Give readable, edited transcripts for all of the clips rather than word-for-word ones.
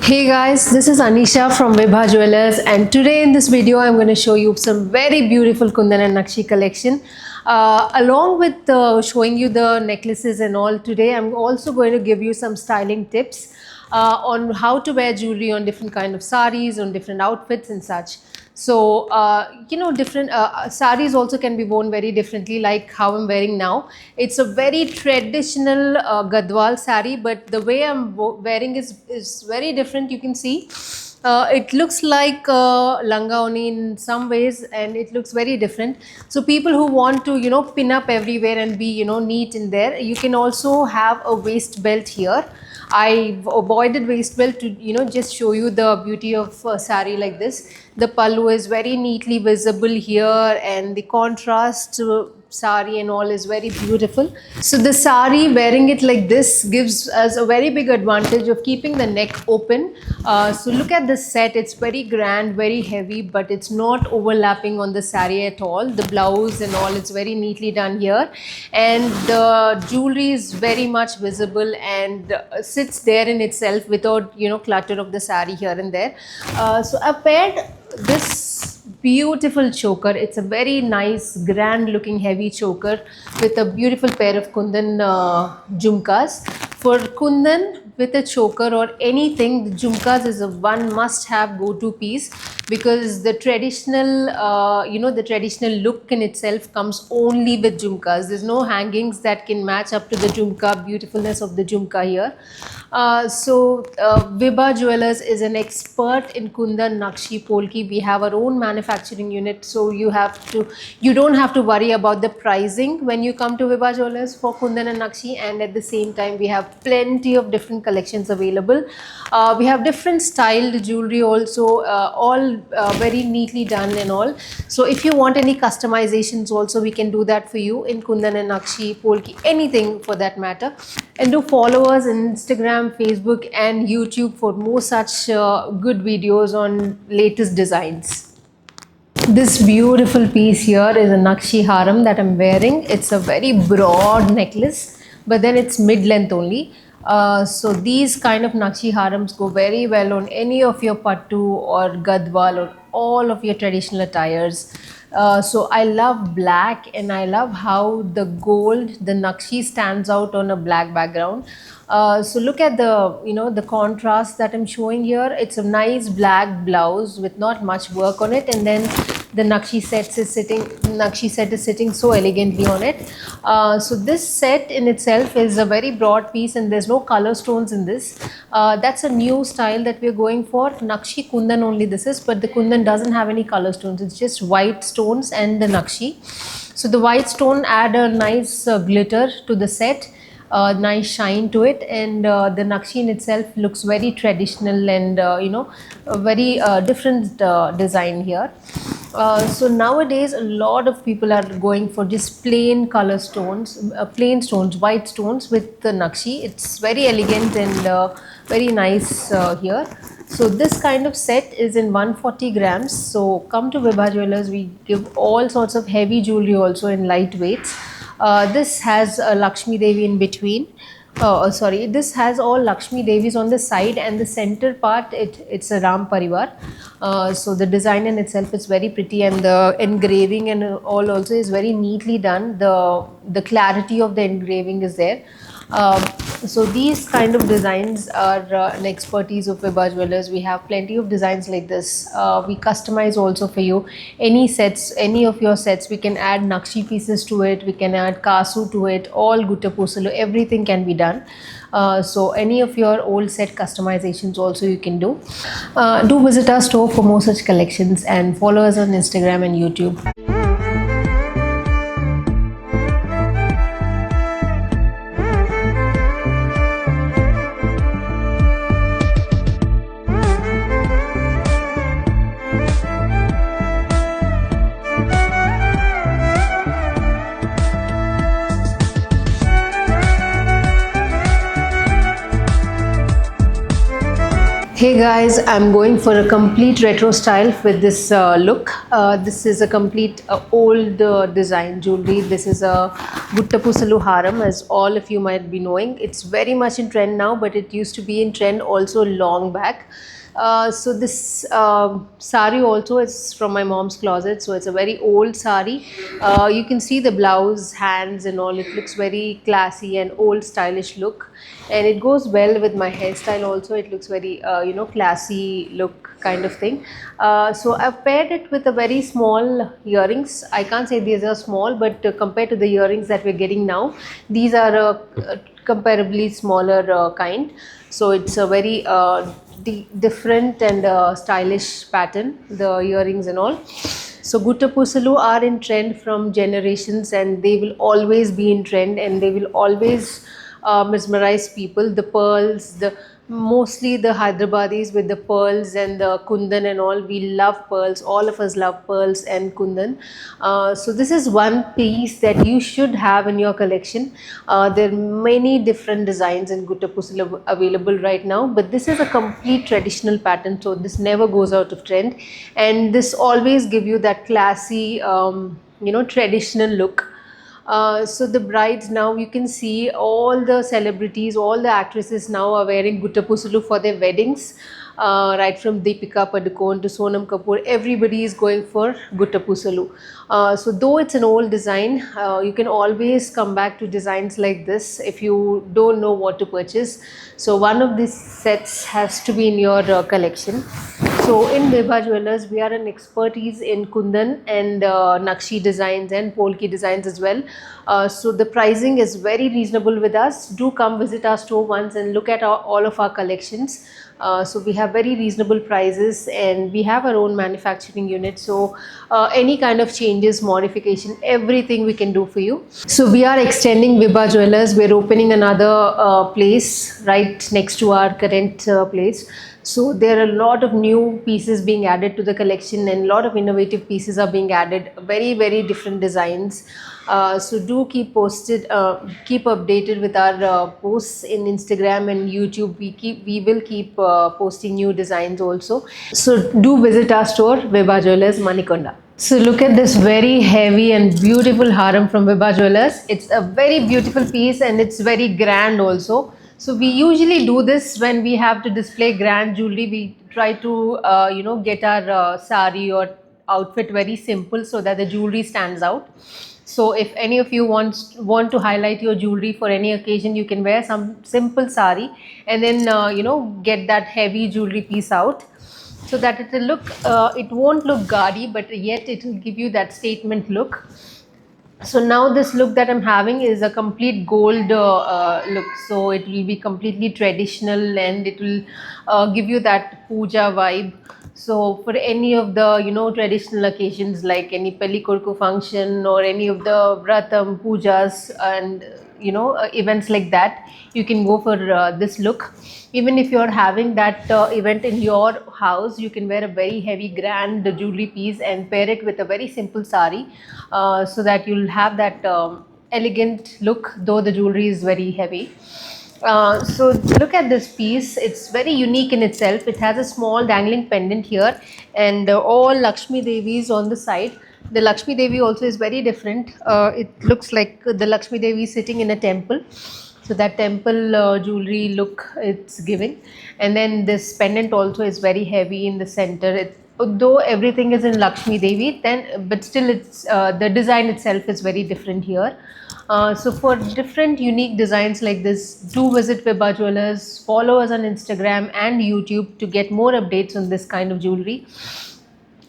Hey guys, this is Anisha from Vibha Jewelers, and today in this video I'm going to show you some very beautiful Kundan and Nakshi collection. Along with showing you the necklaces and all, today I'm also going to give you some styling tips on how to wear jewelry on different kind of saris, on different outfits and such. So, different saris also can be worn very differently, like how I'm wearing now. It's a very traditional Gadwal sari, but the way I'm wearing is very different. You can see. It looks like langaoni in some ways, and it looks very different. So people who want to pin up everywhere and be neat in there, you can also have a waist belt here. I avoided waist belt to just show you the beauty of sari like this. The pallu is very neatly visible here, and the contrast sari and all is very beautiful. So the sari, wearing it like this, gives us a very big advantage of keeping the neck open. So look at this set. It's very grand, very heavy, but it's not overlapping on the sari at all. The blouse and all, it's very neatly done here, and the jewelry is very much visible and sits there in itself without clutter of the sari here and there. So I've paired this beautiful choker. It's a very nice, grand looking heavy choker with a beautiful pair of kundan jhumkas. For kundan with a choker or anything, the jhumkas is a one must have go-to piece, because the traditional the traditional look in itself comes only with jhumkas. There's no hangings that can match up to the jhumka beautifulness of the jhumka here. Vibha Jewelers is an expert in Kundan, Nakshi, Polki. We have our own manufacturing unit, so you don't have to worry about the pricing when you come to Vibha Jewelers for Kundan and Nakshi. And at the same time, we have plenty of different collections available. We have different styled jewelry also, all very neatly done and all. So if you want any customizations also, we can do that for you in Kundan and Nakshi, Polki, anything for that matter. And do follow us on Instagram, Facebook and YouTube for more such good videos on latest designs. This beautiful piece here is a Nakshi Haram that I'm wearing. It's a very broad necklace, but then it's mid-length only. So these kind of Nakshi Harams go very well on any of your pattu or gadwal or all of your traditional attires. So I love black, and I love how the gold, the Nakshi, stands out on a black background. So look at the contrast that I'm showing here. It's a nice black blouse with not much work on it, and then the Nakshi set is sitting so elegantly on it. So this set in itself is a very broad piece, and there's no color stones in this. That's a new style that we're going for. Nakshi Kundan only this is, but the Kundan doesn't have any color stones. It's just white stones and the Nakshi. So the white stone add a nice glitter to the set. Nice shine to it, and the Nakshi in itself looks very traditional and a very different design here. So nowadays a lot of people are going for just plain color stones, white stones with the Nakshi. It's very elegant and very nice here. So this kind of set is in 140 grams. So come to Vibha Jewelers. We give all sorts of heavy jewelry also in lightweights. This has a Lakshmi Devi in between. This has all Lakshmi Devis on the side, and the center part, it's a Ram Parivar. So the design in itself is very pretty, and the engraving and all also is very neatly done. The clarity of the engraving is there. So these kind of designs are an expertise of Vibha Jewelers. We have plenty of designs like this. We customize also for you. Any of your sets, we can add Nakshi pieces to it. We can add Kasu to it. All Gutta Pusulu, everything can be done. So any of your old set customizations also you can do. Do visit our store for more such collections, and follow us on Instagram and YouTube. Hey guys, I'm going for a complete retro style with this look. This is a complete old design jewelry. This is a Guttapusalu Haram, as all of you might be knowing. It's very much in trend now, but it used to be in trend also long back. So this sari also is from my mom's closet, so it's a very old sari. You can see the blouse, hands and all. It looks very classy and old stylish look, and it goes well with my hairstyle also. It looks very classy look kind of thing. So I've paired it with a very small earrings. I can't say these are small, but compared to the earrings that we're getting now, these are comparably smaller kind. So it's a very different and stylish pattern, the earrings and all. So Guttapusalu are in trend from generations, and they will always be in trend, and they will always mesmerize people. The pearls, the mostly the Hyderabadis with the pearls and the kundan and all. We love pearls. All of us love pearls and kundan. So this is one piece that you should have in your collection. There are many different designs in Guttapusalu available right now, but this is a complete traditional pattern. So this never goes out of trend, and this always give you that classy, traditional look. So the brides now, you can see all the celebrities, all the actresses now are wearing Guttapusalu for their weddings. Right from Deepika Padukone to Sonam Kapoor, everybody is going for Guttapusalu. So though it's an old design, you can always come back to designs like this if you don't know what to purchase. So one of these sets has to be in your collection. So in Vibha Jewellers, we are an expertise in Kundan and Nakshi designs and Polki designs as well. So the pricing is very reasonable with us. Do come visit our store once and look at all of our collections. So we have very reasonable prices, and we have our own manufacturing unit. So any kind of changes, modification, everything we can do for you. So we are extending Vibha Jewellers. We're opening another place right next to our current place. So there are a lot of new pieces being added to the collection, and a lot of innovative pieces are being added, very, very different designs. So do keep keep updated with our posts in Instagram and YouTube. We will keep posting new designs also. So do visit our store, Vibha Jewellers, Manikonda. So look at this very heavy and beautiful haram from Vibha Jewellers. It's a very beautiful piece, and it's very grand also. So we usually do this when we have to display grand jewelry. We try to get our sari or outfit very simple so that the jewelry stands out. So if any of you want to highlight your jewelry for any occasion, you can wear some simple sari and then get that heavy jewelry piece out, so that it will look, it won't look gaudy, but yet it will give you that statement look. So now this look that I'm having is a complete gold look. So it will be completely traditional, and it will give you that puja vibe. So for any of the traditional occasions like any Pellikurku function or any of the Vratam pujas and events like that, you can go for this look. Even if you're having that event in your house, you can wear a very heavy grand jewelry piece and pair it with a very simple sari, so that you'll have that elegant look, though the jewelry is very heavy. So look at this piece. It's very unique in itself. It has a small dangling pendant here, and all Lakshmi Devis on the side. The Lakshmi Devi also is very different. It looks like the Lakshmi Devi sitting in a temple. So that temple jewelry look it's giving. And then this pendant also is very heavy in the center. Though everything is in Lakshmi Devi, but still it's the design itself is very different here. So for different unique designs like this, do visit Vibha Jewellers, follow us on Instagram and YouTube to get more updates on this kind of jewelry.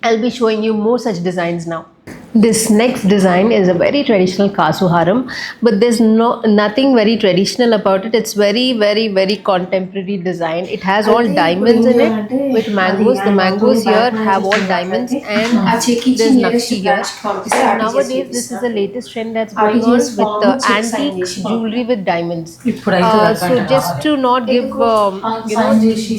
I'll be showing you more such designs now. This next design is a very traditional Kasu haram, but there's nothing very traditional about it. It's very, very, very contemporary design. It has all diamonds in it with mangoes. The mangoes here have all diamonds, and there's Nakshi here. So nowadays, this is the latest trend that's going on with antique jewelry with diamonds. So just to not give,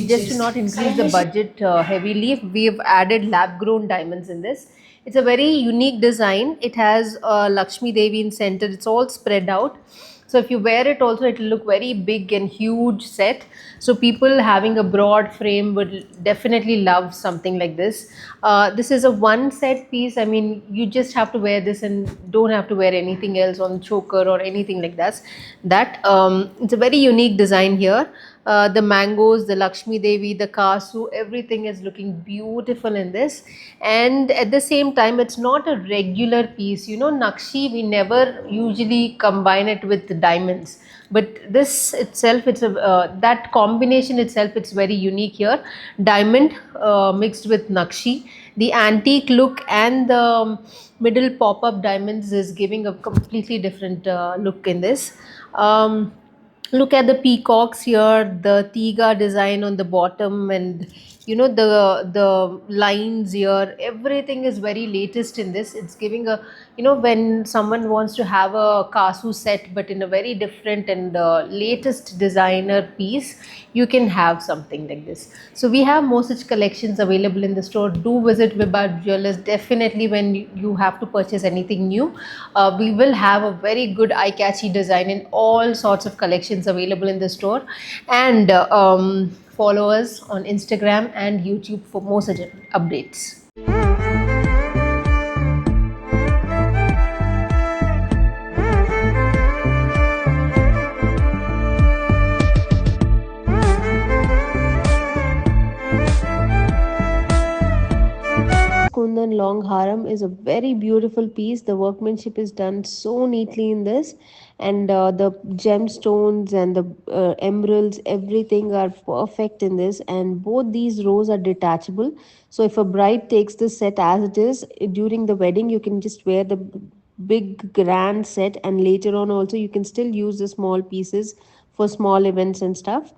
just to not increase the budget heavily, we've added lab-grown diamonds in this. It's a very unique design. It has Lakshmi Devi in center. It's all spread out. So if you wear it also, it will look very big and huge set. So people having a broad frame would definitely love something like this. This is a one set piece. I mean, you just have to wear this and don't have to wear anything else on choker or anything like that. It's a very unique design here. The mangoes, the Lakshmi Devi, the Kasu, everything is looking beautiful in this. And at the same time, it's not a regular piece. You know, Nakshi, we never usually combine it with diamonds. But this itself, that combination itself, it's very unique here. Diamond mixed with Nakshi. The antique look and the middle pop-up diamonds is giving a completely different look in this. Look at the peacocks here, the tiga design on the bottom, and the lines here, everything is very latest in this. It's giving a, when someone wants to have a kasu set but in a very different and latest designer piece, you can have something like this. So we have more such collections available in the store. Do visit Vibha Jewelers definitely when you have to purchase anything new. We will have a very good eye-catchy design in all sorts of collections available in the store. And follow us on Instagram and YouTube for more such updates. Kundan long haram is a very beautiful piece. The workmanship is done so neatly in this, and the gemstones and the emeralds, everything are perfect in this. And both these rows are detachable. So if a bride takes this set as it is during the wedding, you can just wear the big grand set, and later on also you can still use the small pieces for small events and stuff.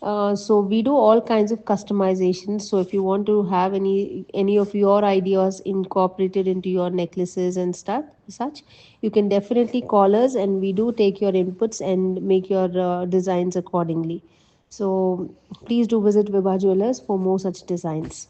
So we do all kinds of customizations. So if you want to have any of your ideas incorporated into your necklaces and stuff such, you can definitely call us, and we do take your inputs and make your designs accordingly. So please do visit Vibha Jewelers for more such designs.